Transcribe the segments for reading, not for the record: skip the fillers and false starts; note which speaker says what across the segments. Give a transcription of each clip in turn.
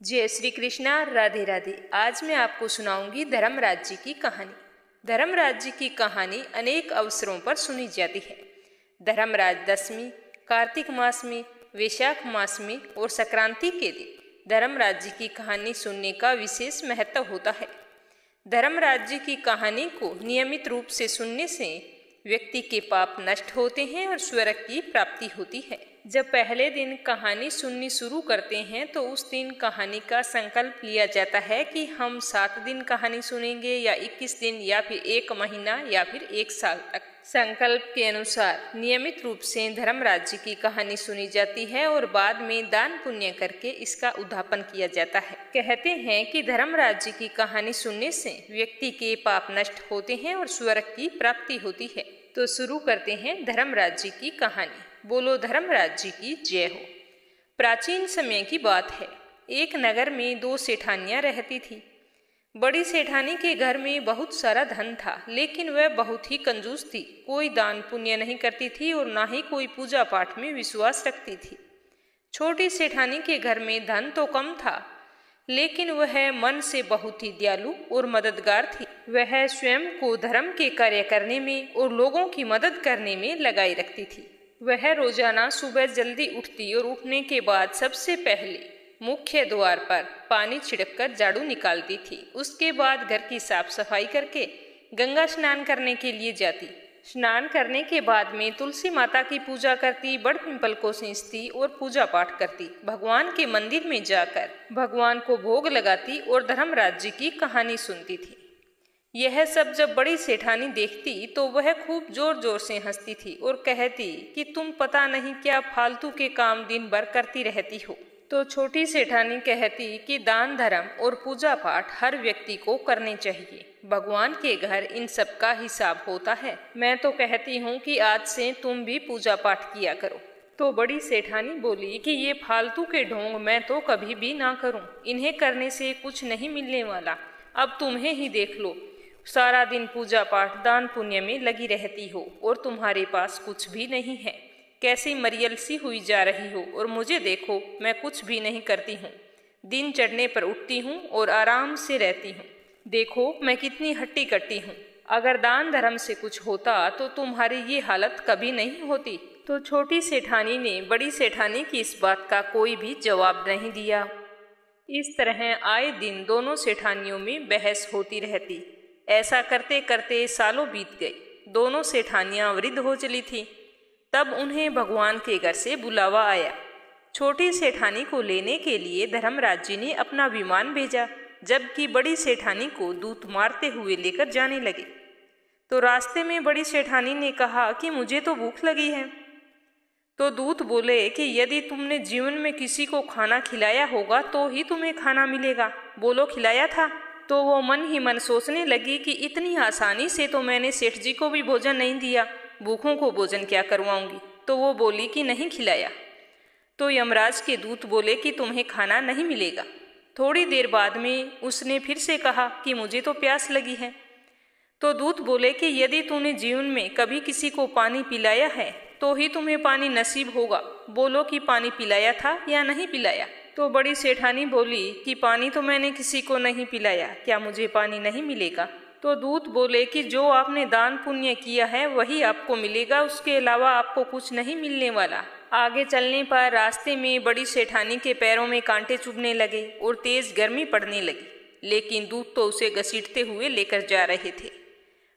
Speaker 1: जय श्री कृष्णा, राधे राधे। आज मैं आपको सुनाऊंगी धर्मराज जी की कहानी। धर्मराज जी की कहानी अनेक अवसरों पर सुनी जाती है। धर्मराज दशमी, कार्तिक मास में, वैशाख मास में और संक्रांति के दिन धर्मराज जी की कहानी सुनने का विशेष महत्व होता है। धर्मराज जी की कहानी को नियमित रूप से सुनने से व्यक्ति के पाप नष्ट होते हैं और स्वर्ग की प्राप्ति होती है। जब पहले दिन कहानी सुननी शुरू करते हैं तो उस दिन कहानी का संकल्प लिया जाता है कि हम 7 दिन कहानी सुनेंगे या 21 दिन या फिर 1 महीना या फिर 1 साल तक। संकल्प के अनुसार नियमित रूप से धर्मराज जी की कहानी सुनी जाती है और बाद में दान पुण्य करके इसका उद्यापन किया जाता है। कहते हैं कि धर्मराज जी की कहानी सुनने से व्यक्ति के पाप नष्ट होते हैं और स्वर्ग की प्राप्ति होती है। तो शुरू करते हैं धर्मराज जी की कहानी। बोलो धर्मराज जी की जय हो। प्राचीन समय की बात है। एक नगर में 2 सेठानियां रहती थी। बड़ी सेठानी के घर में बहुत सारा धन था, लेकिन वह बहुत ही कंजूस थी। कोई दान पुण्य नहीं करती थी और ना ही कोई पूजा पाठ में विश्वास रखती थी। छोटी सेठानी के घर में धन तो कम था, लेकिन वह मन से बहुत ही दयालु और मददगार थी। वह स्वयं को धर्म के कार्य करने में और लोगों की मदद करने में लगाई रखती थी। वह रोजाना सुबह जल्दी उठती और उठने के बाद सबसे पहले मुख्य द्वार पर पानी छिड़ककर झाड़ू निकालती थी। उसके बाद घर की साफ सफाई करके गंगा स्नान करने के लिए जाती। स्नान करने के बाद में तुलसी माता की पूजा करती, बड़ पिंपल को सींचती और पूजा पाठ करती। भगवान के मंदिर में जाकर भगवान को भोग लगाती और धर्मराज जी की कहानी सुनती थी। यह सब जब बड़ी सेठानी देखती तो वह खूब जोर जोर से हंसती थी और कहती कि तुम पता नहीं क्या फालतू के काम दिन भर करती रहती हो। तो छोटी सेठानी कहती कि दान धर्म और पूजा पाठ हर व्यक्ति को करने चाहिए। भगवान के घर इन सब का हिसाब होता है। मैं तो कहती हूँ कि आज से तुम भी पूजा पाठ किया करो। तो बड़ी सेठानी बोली कि ये फालतू के ढोंग मैं तो कभी भी ना करूँ। इन्हें करने से कुछ नहीं मिलने वाला। अब तुम्हें ही देख लो, सारा दिन पूजा पाठ दान पुण्य में लगी रहती हो और तुम्हारे पास कुछ भी नहीं है। कैसी मरियल सी हुई जा रही हो और मुझे देखो, मैं कुछ भी नहीं करती हूँ। दिन चढ़ने पर उठती हूँ और आराम से रहती हूँ। देखो मैं कितनी हट्टी कट्टी हूँ। अगर दान धर्म से कुछ होता तो तुम्हारी ये हालत कभी नहीं होती। तो छोटी सेठानी ने बड़ी सेठानी की इस बात का कोई भी जवाब नहीं दिया। इस तरह आए दिन दोनों सेठानियों में बहस होती रहती। ऐसा करते करते सालों बीत गए। दोनों सेठानियां वृद्ध हो चली थी। तब उन्हें भगवान के घर से बुलावा आया। छोटी सेठानी को लेने के लिए धर्मराज जी ने अपना विमान भेजा, जबकि बड़ी सेठानी को दूत मारते हुए लेकर जाने लगे। तो रास्ते में बड़ी सेठानी ने कहा कि मुझे तो भूख लगी है। तो दूत बोले कि यदि तुमने जीवन में किसी को खाना खिलाया होगा तो ही तुम्हें खाना मिलेगा। बोलो खिलाया था? तो वो मन ही मन सोचने लगी कि इतनी आसानी से तो मैंने सेठ जी को भी भोजन नहीं दिया, भूखों को भोजन क्या करवाऊंगी। तो वो बोली कि नहीं खिलाया। तो यमराज के दूत बोले कि तुम्हें खाना नहीं मिलेगा। थोड़ी देर बाद में उसने फिर से कहा कि मुझे तो प्यास लगी है। तो दूत बोले कि यदि तूने जीवन में कभी किसी को पानी पिलाया है तो ही तुम्हें पानी नसीब होगा। बोलो कि पानी पिलाया था या नहीं पिलाया। तो बड़ी सेठानी बोली कि पानी तो मैंने किसी को नहीं पिलाया, क्या मुझे पानी नहीं मिलेगा? तो दूत बोले कि जो आपने दान पुण्य किया है वही आपको मिलेगा, उसके अलावा आपको कुछ नहीं मिलने वाला। आगे चलने पर रास्ते में बड़ी सेठानी के पैरों में कांटे चुभने लगे और तेज गर्मी पड़ने लगी, लेकिन दूत तो उसे घसीटते हुए लेकर जा रहे थे।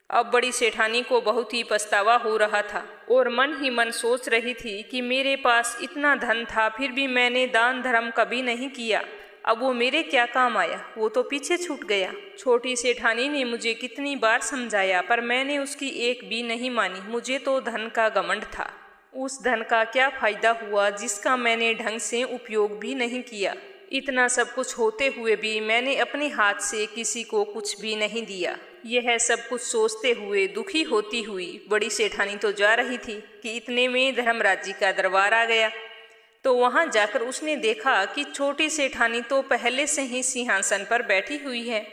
Speaker 1: अब बड़ी सेठानी को बहुत ही पछतावा हो रहा था और मन ही मन सोच रही थी कि मेरे पास इतना धन था, फिर भी मैंने दान धर्म कभी नहीं किया। अब वो मेरे क्या काम आया, वो तो पीछे छूट गया। छोटी सेठानी ने मुझे कितनी बार समझाया पर मैंने उसकी एक भी नहीं मानी। मुझे तो धन का घमंड था। उस धन का क्या फायदा हुआ जिसका मैंने ढंग से उपयोग भी नहीं किया। इतना सब कुछ होते हुए भी मैंने अपने हाथ से किसी को कुछ भी नहीं दिया। यह सब कुछ सोचते हुए दुखी होती हुई बड़ी सेठानी तो जा रही थी कि इतने में धर्मराज जी का दरबार आ गया। तो वहां जाकर उसने देखा कि छोटी सेठानी तो पहले से ही सिंहासन पर बैठी हुई है।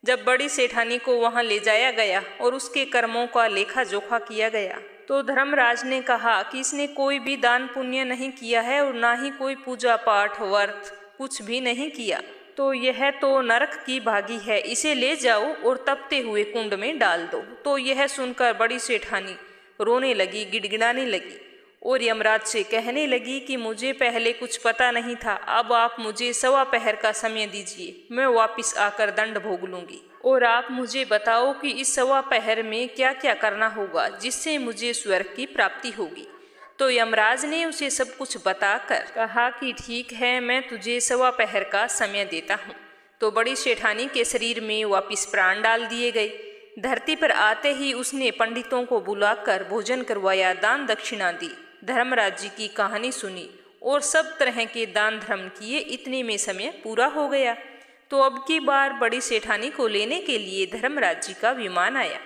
Speaker 1: जब बड़ी सेठानी को वहां ले जाया गया और उसके कर्मों का लेखा जोखा किया गया तो धर्मराज ने कहा कि इसने कोई भी दान पुण्य नहीं किया है और ना ही कोई पूजा पाठ व्रत कुछ भी नहीं किया। तो यह तो नरक की भागी है, इसे ले जाओ और तपते हुए कुंड में डाल दो। तो यह सुनकर बड़ी सेठानी रोने लगी, गिड़गिड़ाने लगी और यमराज से कहने लगी कि मुझे पहले कुछ पता नहीं था, अब आप मुझे 1.25 पहर का समय दीजिए, मैं वापस आकर दंड भोग लूंगी। और आप मुझे बताओ कि इस 1.25 पहर में क्या क्या करना होगा जिससे मुझे स्वर्ग की प्राप्ति होगी। तो यमराज ने उसे सब कुछ बताकर कहा कि ठीक है, मैं तुझे 1.25 पहर का समय देता हूँ। तो बड़ी सेठानी के शरीर में वापस प्राण डाल दिए गए। धरती पर आते ही उसने पंडितों को बुलाकर भोजन करवाया, दान दक्षिणा दी, धर्मराज जी की कहानी सुनी और सब तरह के दान धर्म किए। इतने में समय पूरा हो गया। तो अब की बार बड़ी सेठानी को लेने के लिए धर्मराज जी का विमान आया।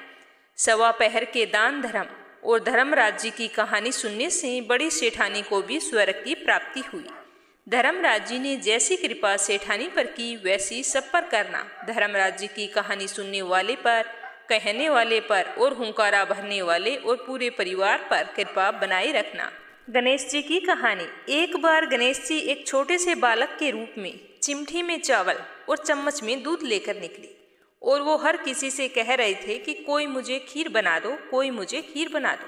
Speaker 1: 1.25 पहर के दान धर्म और धर्मराज जी की कहानी सुनने से बड़ी सेठानी को भी स्वर्ग की प्राप्ति हुई। धर्मराज जी ने जैसी कृपा सेठानी पर की वैसी सब पर करना। धर्मराज जी की कहानी सुनने वाले पर, कहने वाले पर और हुंकारा भरने वाले और पूरे परिवार पर कृपा बनाए रखना। गणेश जी की कहानी। एक बार गणेश जी एक छोटे से बालक के रूप में चिमटी में चावल और चम्मच में दूध लेकर निकले और वो हर किसी से कह रहे थे कि कोई मुझे खीर बना दो, कोई मुझे खीर बना दो।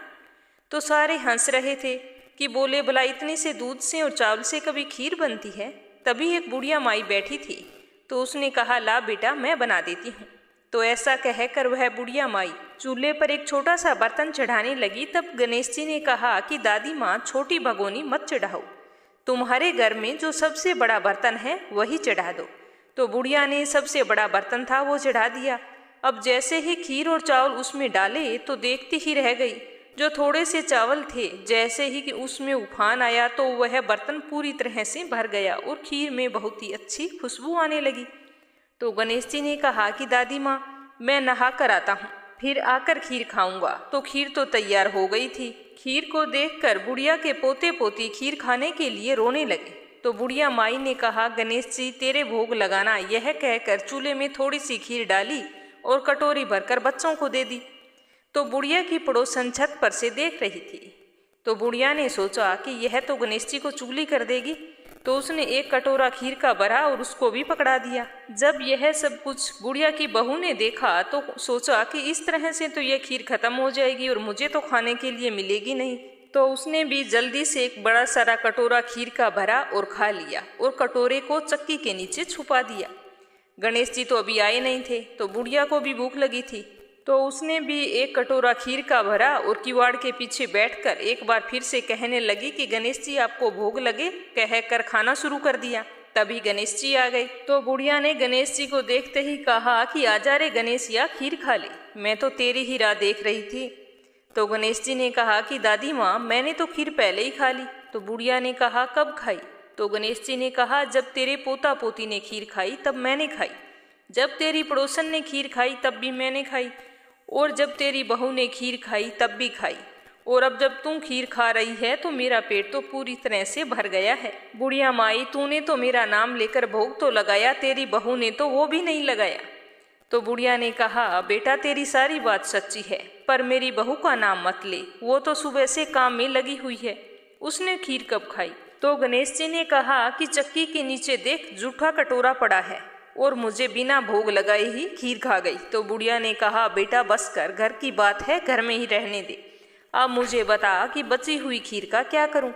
Speaker 1: तो सारे हंस रहे थे कि बोले भला इतने से दूध से और चावल से कभी खीर बनती है। तभी एक बुढ़िया माई बैठी थी, तो उसने कहा ला बेटा मैं बना देती हूँ। तो ऐसा कहकर वह बुढ़िया माई चूल्हे पर एक छोटा सा बर्तन चढ़ाने लगी। तब गणेश जी ने कहा कि दादी माँ छोटी भगोनी मत चढ़ाओ, तुम्हारे घर में जो सबसे बड़ा बर्तन है वही चढ़ा दो। तो बुढ़िया ने सबसे बड़ा बर्तन था वो चढ़ा दिया। अब जैसे ही खीर और चावल उसमें डाले तो देखती ही रह गई। जो थोड़े से चावल थे, जैसे ही कि उसमें उफान आया तो वह बर्तन पूरी तरह से भर गया और खीर में बहुत ही अच्छी खुशबू आने लगी। तो गणेश जी ने कहा कि दादी माँ मैं नहा कर आता हूँ, फिर आकर खीर खाऊंगा। तो खीर तो तैयार हो गई थी। खीर को देखकर बुढ़िया के पोते पोती खीर खाने के लिए रोने लगे। तो बुढ़िया माई ने कहा गणेश जी तेरे भोग लगाना। यह कहकर चूल्हे में थोड़ी सी खीर डाली और कटोरी भरकर बच्चों को दे दी। तो बुढ़िया की पड़ोसन छत पर से देख रही थी। तो बुढ़िया ने सोचा कि यह तो गणेश जी को चुगली कर देगी। तो उसने एक कटोरा खीर का भरा और उसको भी पकड़ा दिया। जब यह सब कुछ बुढ़िया की बहू ने देखा तो सोचा कि इस तरह से तो यह खीर खत्म हो जाएगी और मुझे तो खाने के लिए मिलेगी नहीं। तो उसने भी जल्दी से एक बड़ा सारा कटोरा खीर का भरा और खा लिया और कटोरे को चक्की के नीचे छुपा दिया। गणेश जी तो अभी आए नहीं थे, तो बुढ़िया को भी भूख लगी थी। तो उसने भी एक कटोरा खीर का भरा और किवाड़ के पीछे बैठकर एक बार फिर से कहने लगी कि गणेश जी आपको भोग लगे, कहकर खाना शुरू कर दिया। तभी गणेश जी आ गए। तो बुढ़िया ने गणेश जी को देखते ही कहा कि आजा रे गणेश या खीर खा ले, मैं तो तेरी ही राह देख रही थी। तो गणेश जी ने कहा कि दादी माँ मैंने तो खीर पहले ही खा ली। तो बुढ़िया ने कहा कब खाई? तो गणेश जी ने कहा जब तेरे पोता पोती ने खीर खाई तब मैंने खाई, जब तेरी पड़ोसन ने खीर खाई तब भी मैंने खाई, और जब तेरी बहू ने खीर खाई तब भी खाई, और अब जब तुम खीर खा रही है तो मेरा पेट तो पूरी तरह से भर गया है। बुढ़िया माई तूने तो मेरा नाम लेकर भोग तो लगाया, तेरी बहू ने तो वो भी नहीं लगाया। तो बुढ़िया ने कहा बेटा तेरी सारी बात सच्ची है, पर मेरी बहू का नाम मत ले, वो तो सुबह से काम में लगी हुई है, उसने खीर कब खाई? तो गणेश जी ने कहा कि चक्की के नीचे देख जूठा कटोरा पड़ा है और मुझे बिना भोग लगाए ही खीर खा गई। तो बुढ़िया ने कहा बेटा बस कर, घर की बात है घर में ही रहने दे, अब मुझे बता कि बची हुई खीर का क्या करूं?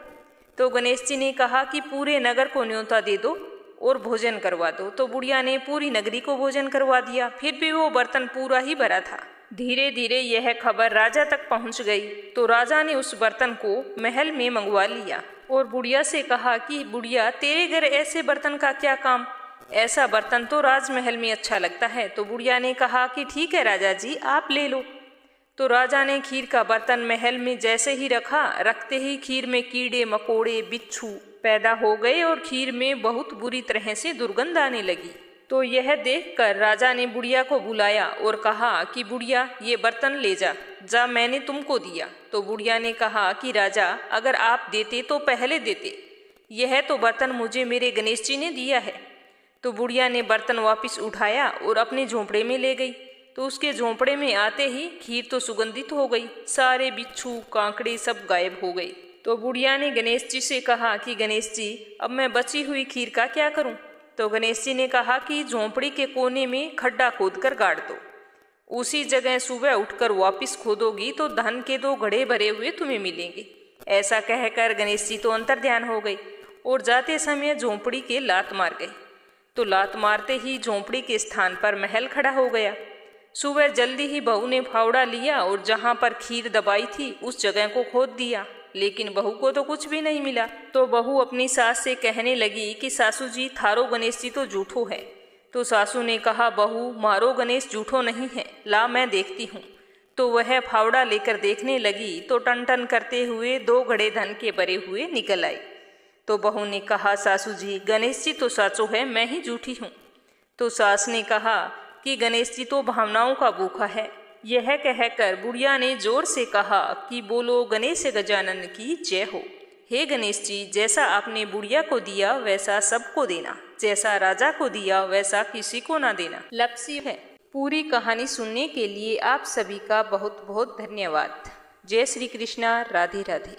Speaker 1: तो गणेश जी ने कहा कि पूरे नगर को न्योता दे दो और भोजन करवा दो। तो बुढ़िया ने पूरी नगरी को भोजन करवा दिया, फिर भी वो बर्तन पूरा ही भरा था। धीरे धीरे यह खबर राजा तक पहुंच गई। तो राजा ने उस बर्तन को महल में मंगवा लिया और बुढ़िया से कहा कि बुढ़िया तेरे घर ऐसे बर्तन का क्या काम, ऐसा बर्तन तो राजमहल में अच्छा लगता है। तो बुढ़िया ने कहा कि ठीक है राजा जी आप ले लो। तो राजा ने खीर का बर्तन महल में जैसे ही रखा, रखते ही खीर में कीड़े मकोड़े बिच्छू पैदा हो गए और खीर में बहुत बुरी तरह से दुर्गंध आने लगी। तो यह देखकर राजा ने बुढ़िया को बुलाया और कहा कि बुढ़िया ये बर्तन ले जा, जा मैंने तुमको दिया। तो बुढ़िया ने कहा कि राजा अगर आप देते तो पहले देते, यह तो बर्तन मुझे मेरे गणेश जी ने दिया है। तो बुढ़िया ने बर्तन वापस उठाया और अपने झोंपड़े में ले गई। तो उसके झोंपड़े में आते ही खीर तो सुगंधित हो गई, सारे बिच्छू कांकड़े सब गायब हो गए। तो बुढ़िया ने गणेश जी से कहा कि गणेश जी, अब मैं बची हुई खीर का क्या करूं? तो गणेश जी ने कहा कि झोंपड़ी के कोने में खड्डा खोदकर गाड़ दो। उसी जगह सुबह उठकर वापस खोदोगी तो धन के 2 घड़े भरे हुए तुम्हें मिलेंगे। ऐसा कहकर गणेश जी तो अंतर्ध्यान हो गए और जाते समय झोंपड़ी के लात मार गए। तो लात मारते ही झोंपड़ी के स्थान पर महल खड़ा हो गया। सुबह जल्दी ही बहू ने फावड़ा लिया और जहां पर खीर दबाई थी उस जगह को खोद दिया, लेकिन बहू को तो कुछ भी नहीं मिला। तो बहू अपनी सास से कहने लगी कि सासू जी, थारो गणेश जी तो झूठो है। तो सासू ने कहा, बहू मारो गणेश झूठो नहीं है, ला मैं देखती हूँ। तो वह फावड़ा लेकर देखने लगी तो टन टन करते हुए 2 घड़े धन के भरे हुए निकल आए। तो बहू ने कहा, सासू जी, गणेश जी तो साचो है, मैं ही झूठी हूँ। तो सास ने कहा कि गणेश जी तो भावनाओं का भूखा है। यह कहकर बुढ़िया ने जोर से कहा कि बोलो गणेश गजानन की जय हो। हे गणेश जी, जैसा आपने बुढ़िया को दिया वैसा सबको देना, जैसा राजा को दिया वैसा किसी को ना देना। लक्ष्य है। पूरी कहानी सुनने के लिए आप सभी का बहुत बहुत धन्यवाद। जय श्री कृष्णा। राधे राधे।